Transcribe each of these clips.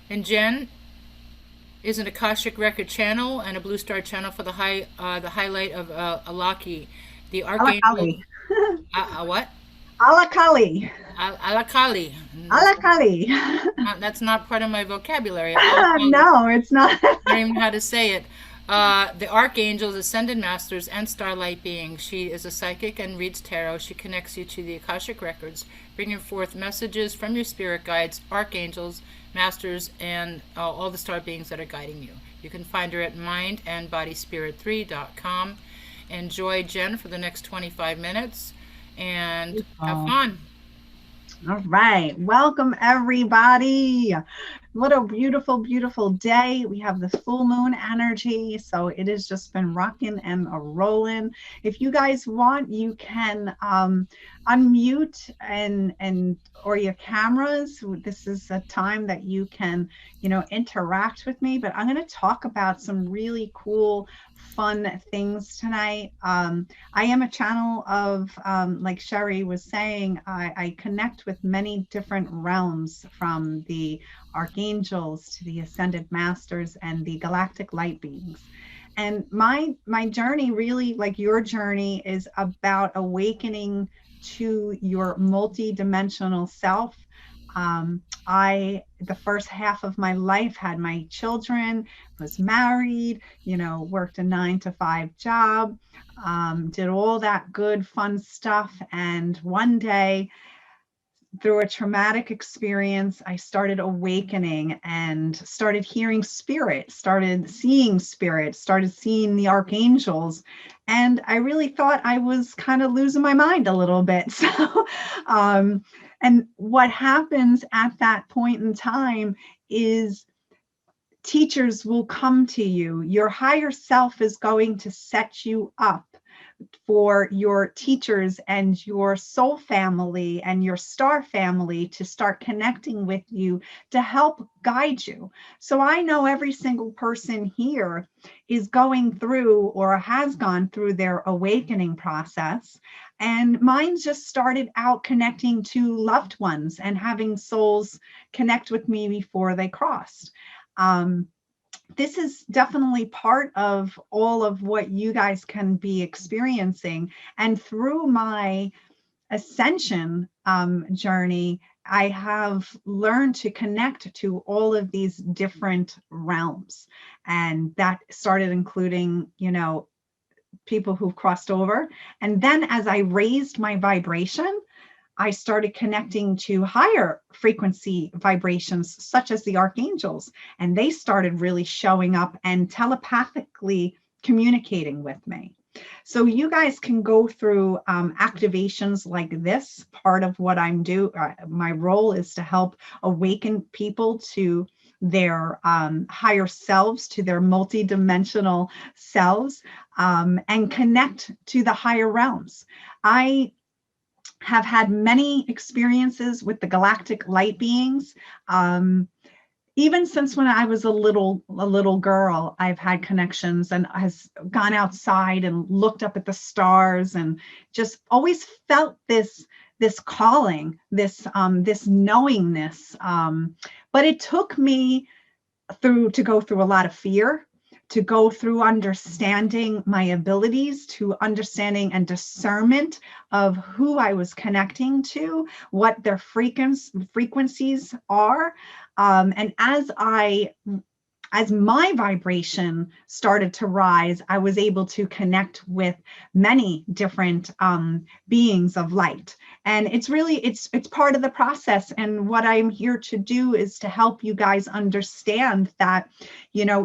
And Jen is an Akashic record channel and a Blue Star channel for the highlight of Alaki, the archangel. Alakali. What? Alakali. Alakali. Alakali. That's not part of my vocabulary. Alakali. No, it's not. I don't even know how to say it. The archangels, ascended masters, and starlight beings. She is a psychic and reads tarot. She connects you to the Akashic records, bringing forth messages from your spirit guides, archangels, masters, and all the star beings that are guiding you. You can find her at mindandbodyspirit3.com. Enjoy Jen for the next 25 minutes and have Oh, fun. all right. Welcome, everybody. What a beautiful, beautiful day. We have this full moon energy. So it has just been rocking and a rolling. If you guys want, you can unmute and or your cameras. This is a time that you can, interact with me. But I'm going to talk about some really cool, fun things tonight. I am a channel of, like Sheri was saying, I connect with many different realms, from the archangels to the ascended masters and the galactic light beings. And my journey, really like your journey, is about awakening to your multi-dimensional self. The first half of my life, had my children, was married, worked a 9 to 5 job, did all that good, fun stuff. And one day, through a traumatic experience, I started awakening and started hearing spirit, started seeing the archangels. And I really thought I was kind of losing my mind a little bit. So, and what happens at that point in time is teachers will come to you. Your higher self is going to set you up for your teachers and your soul family and your star family to start connecting with you to help guide you. So I know every single person here is going through or has gone through their awakening process. And mine just started out connecting to loved ones and having souls connect with me before they crossed. Um, this is definitely part of all of what you guys can be experiencing. And through my ascension journey, I have learned to connect to all of these different realms. And that started including, people who've crossed over. And then as I raised my vibration, I started connecting to higher frequency vibrations, such as the archangels, and they started really showing up and telepathically communicating with me. So you guys can go through activations like this. Part of what I'm my role is to help awaken people to their higher selves, to their multidimensional selves, and connect to the higher realms. I have had many experiences with the galactic light beings. Even since when I was a little girl, I've had connections and has gone outside and looked up at the stars and just always felt this calling, this knowingness. But it took me to go through a lot of fear, to go through understanding my abilities, to understanding and discernment of who I was connecting to, what their frequencies are. And as my vibration started to rise, I was able to connect with many different beings of light. And it's part of the process. And what I'm here to do is to help you guys understand that,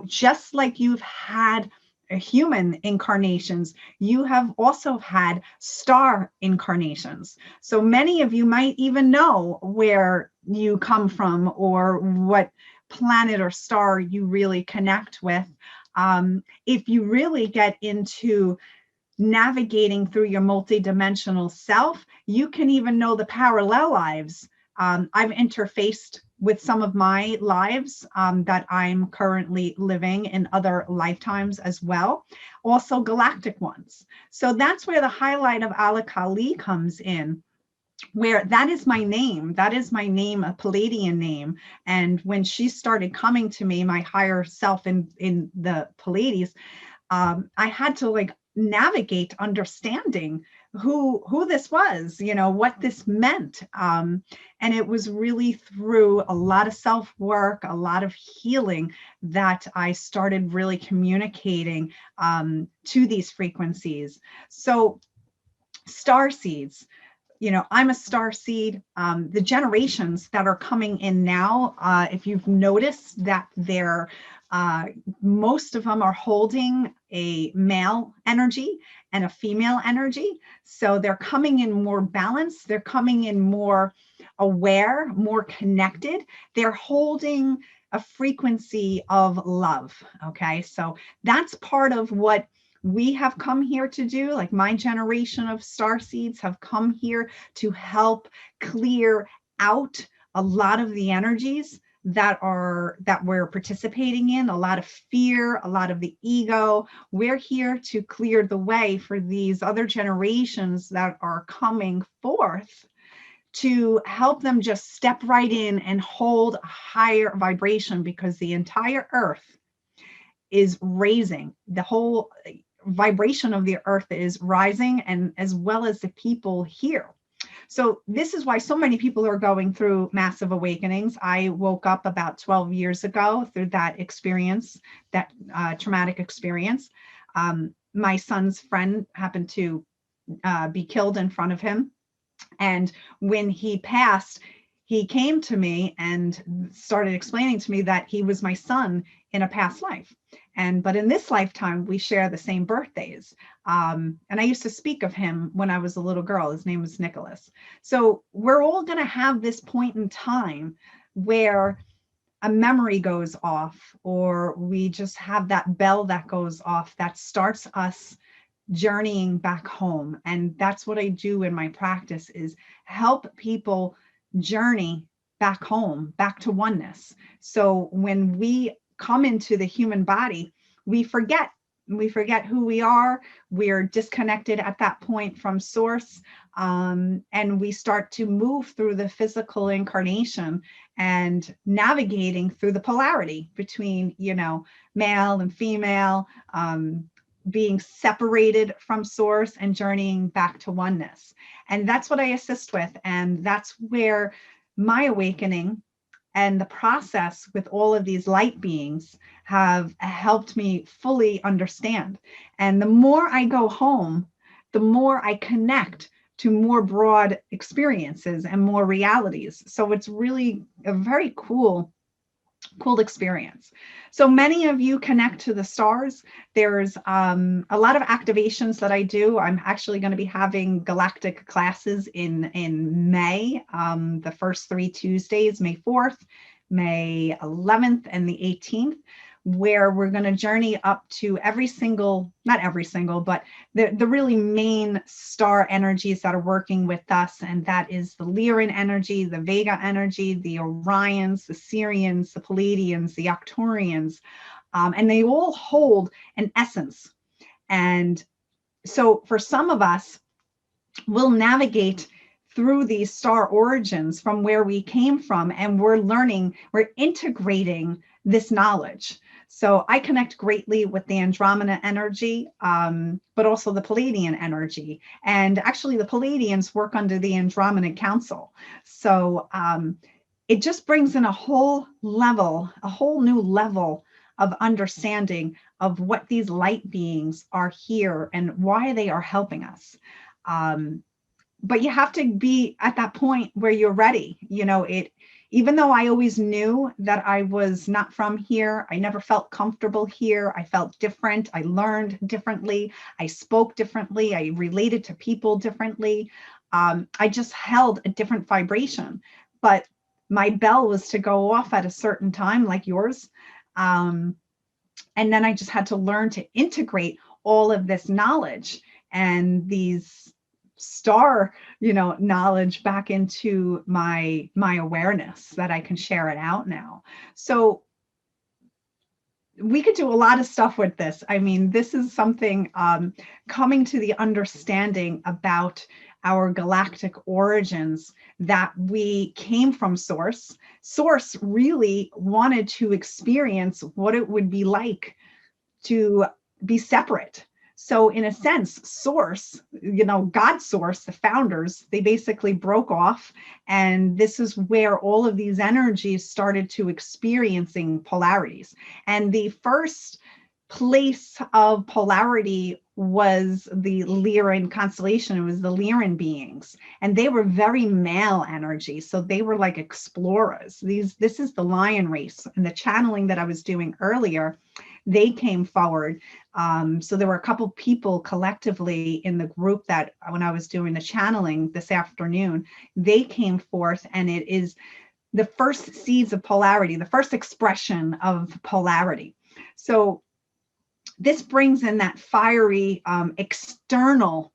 just like you've had human incarnations, you have also had star incarnations. So many of you might even know where you come from or what planet or star you really connect with. If you really get into navigating through your multidimensional self, you can even know the parallel lives. I've interfaced with some of my lives that I'm currently living in other lifetimes as well, also galactic ones. So that's where the highlight of Ala Kali comes in. where that is my name. That is my name, a Palladian name. And when she started coming to me, my higher self in the Pallades, I had to like navigate understanding who this was, you know, what this meant. And it was really through a lot of self-work, a lot of healing, that I started really communicating to these frequencies. So star seeds, you know, I'm a star seed. The generations that are coming in now, if you've noticed that they're, most of them are holding a male energy and a female energy. So they're coming in more balanced. They're coming in more aware, more connected. They're holding a frequency of love. Okay. So that's part of what we have come here to do. Like my generation of star seeds have come here to help clear out a lot of the energies that we're participating in, a lot of fear, a lot of the ego. We're here to clear the way for these other generations that are coming forth, to help them just step right in and hold a higher vibration, because the entire earth is raising. The whole vibration of the earth is rising, and as well as the people here. So this is why so many people are going through massive awakenings. I woke up about 12 years ago through that experience, that traumatic experience. My son's friend happened to be killed in front of him. And when he passed, he came to me and started explaining to me that he was my son in a past life. But in this lifetime, we share the same birthdays. And I used to speak of him when I was a little girl. His name was Nicholas. So we're all going to have this point in time where a memory goes off, or we just have that bell that goes off that starts us journeying back home. And that's what I do in my practice, is help people journey back home, back to oneness. So when we come into the human body, we forget who we are. We're disconnected at that point from source. And we start to move through the physical incarnation and navigating through the polarity between, you know, male and female, being separated from source and journeying back to oneness. And that's what I assist with. And that's where my awakening and the process with all of these light beings have helped me fully understand. And the more I go home, the more I connect to more broad experiences and more realities. So it's really a very cool experience. So many of you connect to the stars. There's a lot of activations that I do. I'm actually going to be having galactic classes in May, the first 3 Tuesdays, May 4th, May 11th, and the 18th, where we're going to journey up to every single, not every single, but the really main star energies that are working with us. And that is the Lyran energy, the Vega energy, the Orions, the Sirians, the Palladians, the Arcturians, and they all hold an essence. And so for some of us, we'll navigate through these star origins from where we came from, and we're integrating this knowledge. So I connect greatly with the Andromeda energy, but also the Palladian energy. And actually the Palladians work under the Andromeda Council. So it just brings in a whole new level of understanding of what these light beings are here and why they are helping us. But you have to be at that point where you're ready. You know, even though I always knew that I was not from here, I never felt comfortable here. I felt different. I learned differently. I spoke differently. I related to people differently. I just held a different vibration. But my bell was to go off at a certain time, like yours. And then I just had to learn to integrate all of this knowledge and these star, knowledge back into my awareness, that I can share it out now. So we could do a lot of stuff with this. I mean, this is something coming to the understanding about our galactic origins, that we came from Source. Source really wanted to experience what it would be like to be separate. So in a sense, Source, God Source, the founders, they basically broke off. And this is where all of these energies started to experiencing polarities. And the first place of polarity was the Lyran constellation. It was the Lyran beings, and they were very male energy. So they were like explorers. This is the lion race, and the channeling that I was doing earlier, they came forward. So there were a couple people collectively in the group that when I was doing the channeling this afternoon, they came forth, and it is the first seeds of polarity, the first expression of polarity. So this brings in that fiery external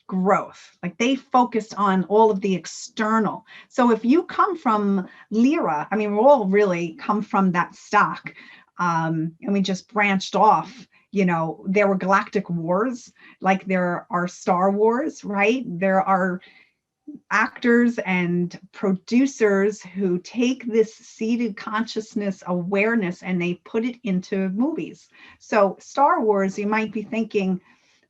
growth. Like they focused on all of the external. So if you come from Lyra, I mean, we all really come from that stock. And we just branched off. There were galactic wars, like there are Star Wars, right? There are actors and producers who take this seated consciousness awareness and they put it into movies. So Star Wars, you might be thinking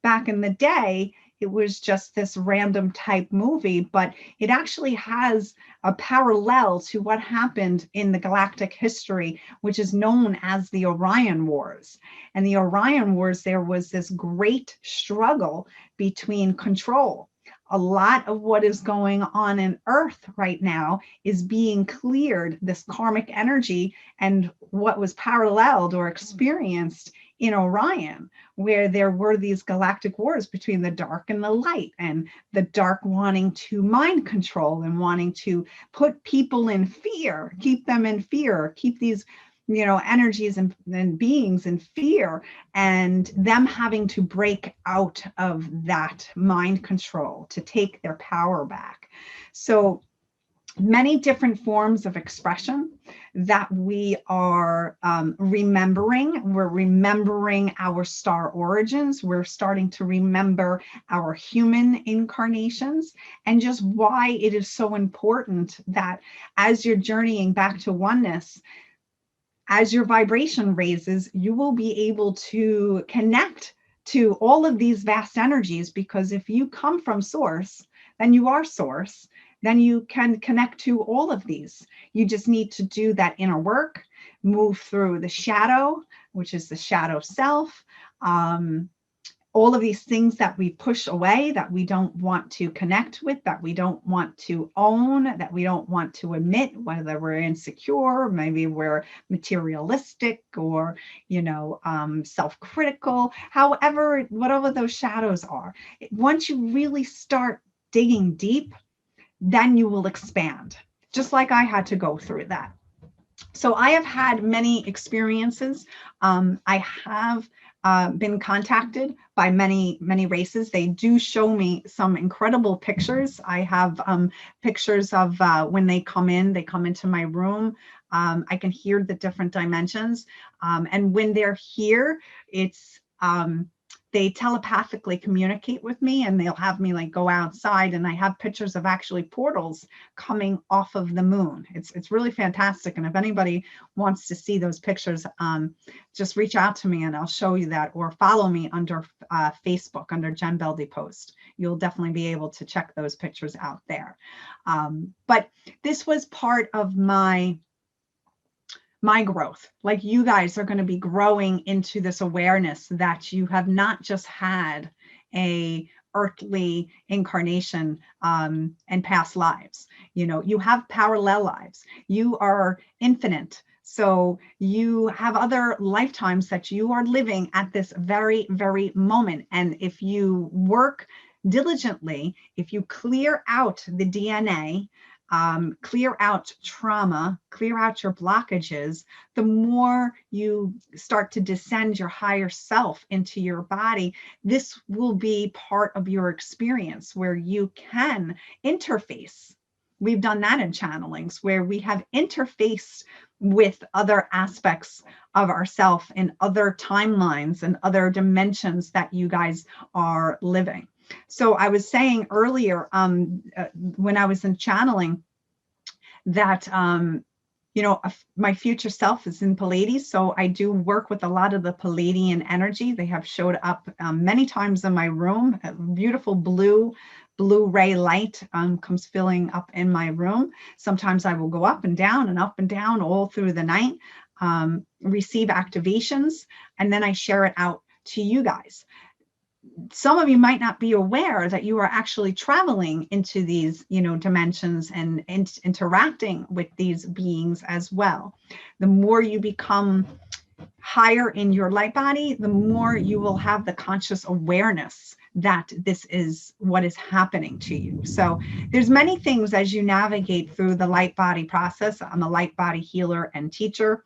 back in the day, it was just this random type movie, but it actually has a parallel to what happened in the galactic history, which is known as the Orion Wars. And the Orion Wars, there was this great struggle between control. A lot of what is going on in Earth right now is being cleared, this karmic energy, and what was paralleled or experienced in Orion, where there were these galactic wars between the dark and the light, and the dark wanting to mind control and wanting to put people in fear, keep them in fear, keep these energies and beings in fear, and them having to break out of that mind control to take their power back. So many different forms of expression that we are remembering. We're remembering our star origins. We're starting to remember our human incarnations, and just why it is so important that as you're journeying back to oneness, as your vibration raises, you will be able to connect to all of these vast energies, because if you come from Source, then you are Source, then you can connect to all of these. You just need to do that inner work, move through the shadow, which is the shadow self, all of these things that we push away, that we don't want to connect with, that we don't want to own, that we don't want to admit, whether we're insecure, maybe we're materialistic, or, self-critical, however, whatever those shadows are. Once you really start digging deep, then you will expand, just like I had to go through that. So I have had many experiences. I have been contacted by many races. They do show me some incredible pictures. I have pictures of when they come into my room. I can hear the different dimensions. And when they're here, it's they telepathically communicate with me, and they'll have me like go outside, and I have pictures of actually portals coming off of the moon. It's really fantastic. And if anybody wants to see those pictures, just reach out to me and I'll show you that, or follow me under Facebook under Jen Beldy Post. You'll definitely be able to check those pictures out there. But this was part of my growth. Like, you guys are going to be growing into this awareness that you have not just had a earthly incarnation and past lives. You have parallel lives. You are infinite. So you have other lifetimes that you are living at this very, very moment. And if you work diligently, if you clear out the DNA, clear out trauma, clear out your blockages, the more you start to descend your higher self into your body, this will be part of your experience where you can interface We've done that in channelings where we have interfaced with other aspects of ourself in other timelines and other dimensions that you guys are living. So I was saying earlier, when I was in channeling, that my future self is in Pleiades, so I do work with a lot of the Pleiadian energy. They have showed up many times in my room. A beautiful blue ray light comes filling up in my room. Sometimes I will go up and down all through the night, receive activations, and then I share it out to you guys. Some of you might not be aware that you are actually traveling into these, dimensions and interacting with these beings as well. The more you become higher in your light body, the more you will have the conscious awareness that this is what is happening to you. So there's many things as you navigate through the light body process. I'm a light body healer and teacher.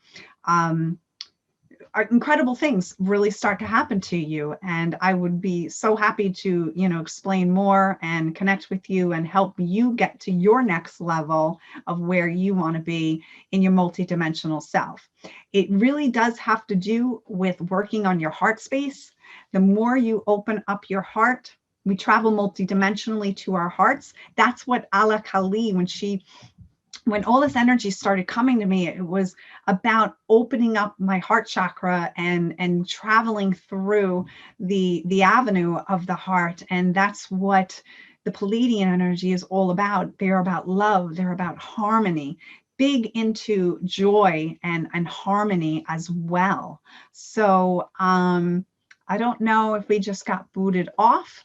Incredible things really start to happen to you. And I would be so happy to, explain more and connect with you and help you get to your next level of where you want to be in your multidimensional self. It really does have to do with working on your heart space. The more you open up your heart, we travel multidimensionally to our hearts. That's what Ala Kali, when all this energy started coming to me, it was about opening up my heart chakra and traveling through the avenue of the heart. And that's what the Pleiadian energy is all about. They're about love. They're about harmony, big into joy and harmony as well. So I don't know if we just got booted off.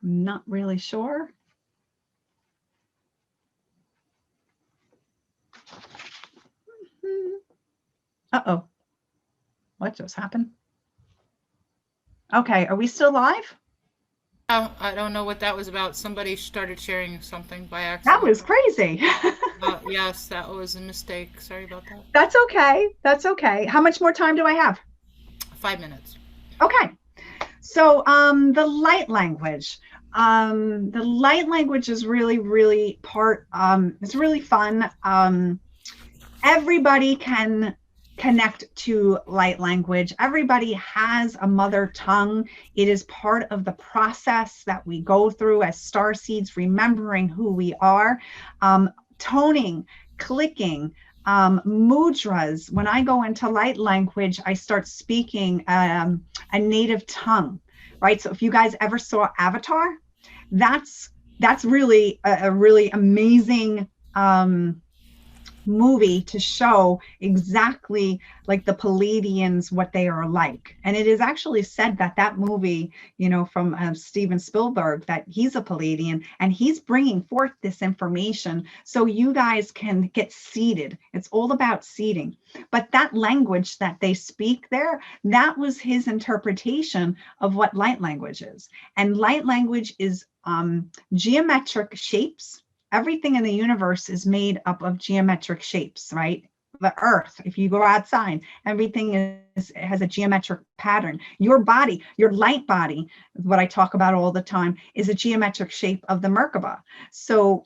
I'm not really sure. Uh-oh. What just happened? Okay, are we still live? Oh, I don't know what that was about. Somebody started sharing something by accident. That was crazy. Yes, that was a mistake. Sorry about that. That's okay. That's okay. How much more time do I have? 5 minutes. Okay. So the light language. The light language is really, really it's really fun. Everybody can connect to light language. Everybody has a mother tongue. It is part of the process that we go through as star seeds, remembering who we are. Toning, clicking, mudras. When I go into light language, I start speaking a native tongue, right? So if you guys ever saw Avatar, that's really a really amazing movie to show exactly like the Pleiadians, what they are like. And it is actually said that movie, from Steven Spielberg, that he's a Pleiadian and he's bringing forth this information so you guys can get seeded. It's all about seeding. But that language that they speak there, that was his interpretation of what light language is. And light language is geometric shapes. Everything in the universe is made up of geometric shapes, right? The earth, if you go outside, everything has a geometric pattern. Your body, your light body, what I talk about all the time, is a geometric shape of the Merkaba. So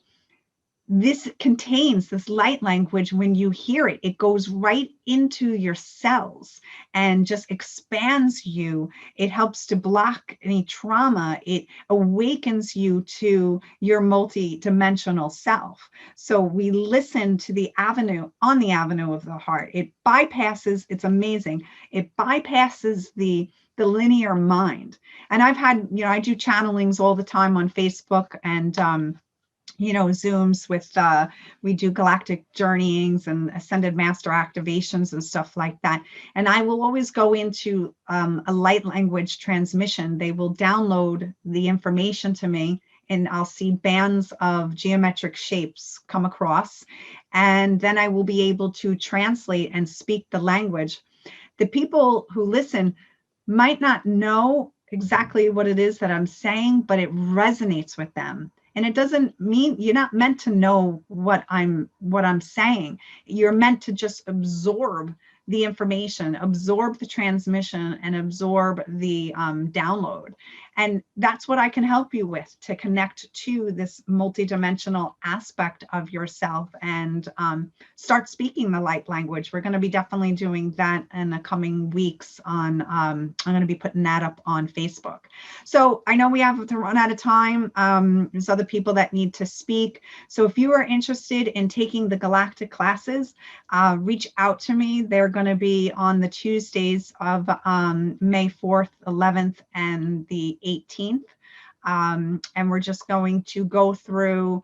this contains this light language. When you hear it, it goes right into your cells and just expands you. It helps to block any trauma. It awakens you to your multi-dimensional self. So we listen to the avenue of the heart. It bypasses, it's amazing. It bypasses the linear mind. And I've had, I do channelings all the time on Facebook and, Zooms with, we do galactic journeyings and ascended master activations and stuff like that. And I will always go into a light language transmission. They will download the information to me and I'll see bands of geometric shapes come across. And then I will be able to translate and speak the language. The people who listen might not know exactly what it is that I'm saying, but it resonates with them. And it doesn't mean you're not meant to know what I'm saying. You're meant to just absorb the information, absorb the transmission, and absorb the download. And that's what I can help you with, to connect to this multidimensional aspect of yourself and start speaking the light language. We're going to be definitely doing that in the coming weeks on, I'm going to be putting that up on Facebook. So I know we have to run out of time. There's other people that need to speak. So if you are interested in taking the galactic classes, reach out to me. They're going to be on the Tuesdays of May 4th, 11th, and the 18th. And we're just going to go through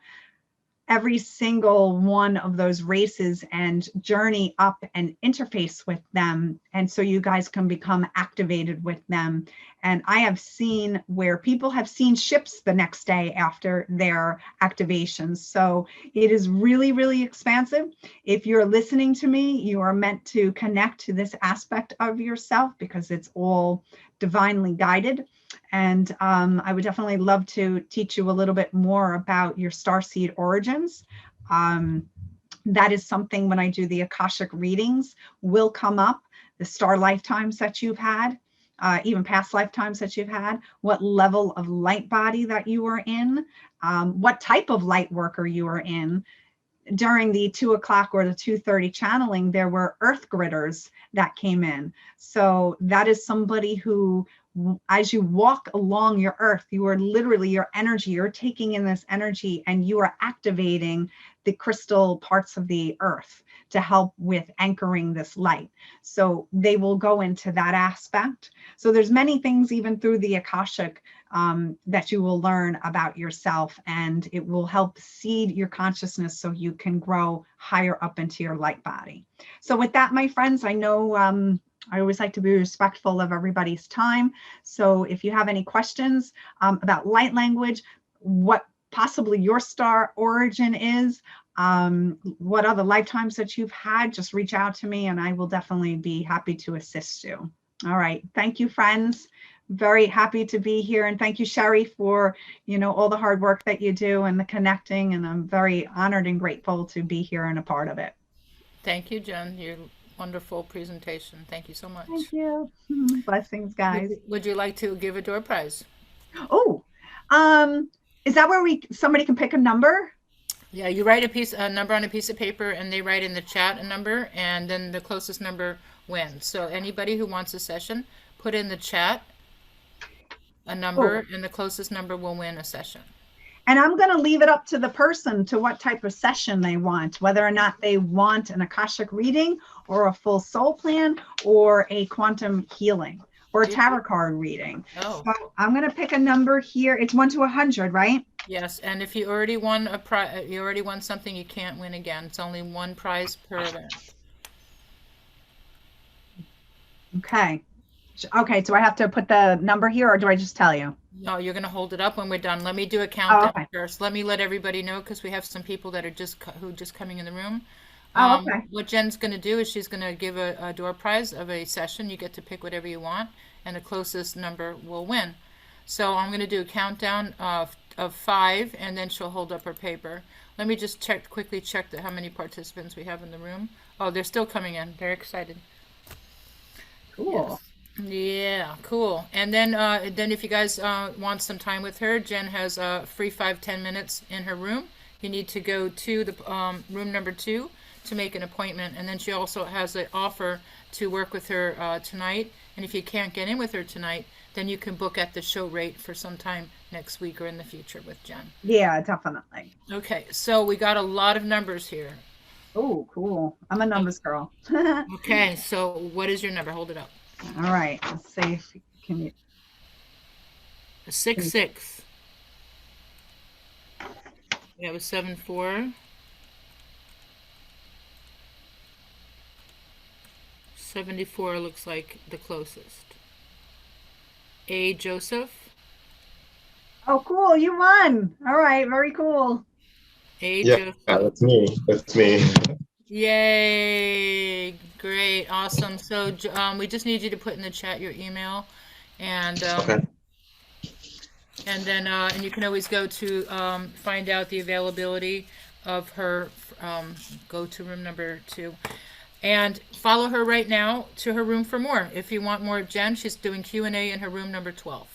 every single one of those races and journey up and interface with them. And so you guys can become activated with them. And I have seen where people have seen ships the next day after their activations. So it is really, really expansive. If you're listening to me, you are meant to connect to this aspect of yourself because it's all divinely guided. And I would definitely love to teach you a little bit more about your starseed origins. That is something when I do the Akashic readings will come up, the star lifetimes that you've had, even past lifetimes that you've had, what level of light body that you were in, what type of light worker you were in. During the 2 o'clock or the 2:30 channeling, there were earth gritters that came in. So that is somebody who, as you walk along your earth, you are literally, your energy, you're taking in this energy and you are activating the crystal parts of the earth to help with anchoring this light. So they will go into that aspect. So there's many things even through the Akashic that you will learn about yourself, and it will help seed your consciousness so you can grow higher up into your light body. So with that, my friends, I know I always like to be respectful of everybody's time. So if you have any questions about light language, what possibly your star origin is, what other lifetimes that you've had, just reach out to me and I will definitely be happy to assist you. All right. Thank you, friends. Very happy to be here. And thank you, Sheri, for, all the hard work that you do and the connecting. And I'm very honored and grateful to be here and a part of it. Thank you, Jen. Your wonderful presentation. Thank you so much. Thank you. Blessings, guys. Would you like to give a door prize? Oh, is that where somebody can pick a number? Yeah, you write a number on a piece of paper, and they write in the chat a number, and then the closest number wins. So anybody who wants a session, put in the chat a number, and the closest number will win a session. And I'm going to leave it up to the person to what type of session they want, whether or not they want an Akashic reading or a full soul plan or a quantum healing or a tarot card reading. Oh. So I'm going to pick a number here. It's 1 to 100, right? Yes, and if you already won a prize, you already won something, you can't win again. It's only one prize per event. Okay. Okay, so I have to put the number here, or do I just tell you? No, you're going to hold it up when we're done. Let me do a countdown first. Let me let everybody know, because we have some people that are just coming in the room. Okay. What Jen's going to do is she's going to give a door prize of a session. You get to pick whatever you want, and the closest number will win. So I'm going to do a countdown of 5, and then she'll hold up her paper. Let me just quickly check how many participants we have in the room. Oh, they're still coming in. They're excited. Cool. Yes. Yeah, cool. And then if you guys want some time with her, Jen has free 5-10 minutes in her room. You need to go to the room number 2 to make an appointment. And then she also has an offer to work with her tonight. And if you can't get in with her tonight, then you can book at the show rate for some time next week or in the future with Jen. Yeah, definitely. Okay, so we got a lot of numbers here. Oh, cool. I'm a numbers girl. Okay, so what is your number? Hold it up. All right, let's see if can you. 6-6. We have a 7-4. 74 looks like the closest. A. Joseph. Oh, cool! You won. All right, very cool. A. Yeah, Joseph. that's me. That's me. Yay! Great, awesome. So we just need you to put in the chat your email, and Okay. and then and you can always go to find out the availability of her. Go to room number 2, and follow her right now to her room for more. If you want more of Jen, she's doing Q&A in her room number 12.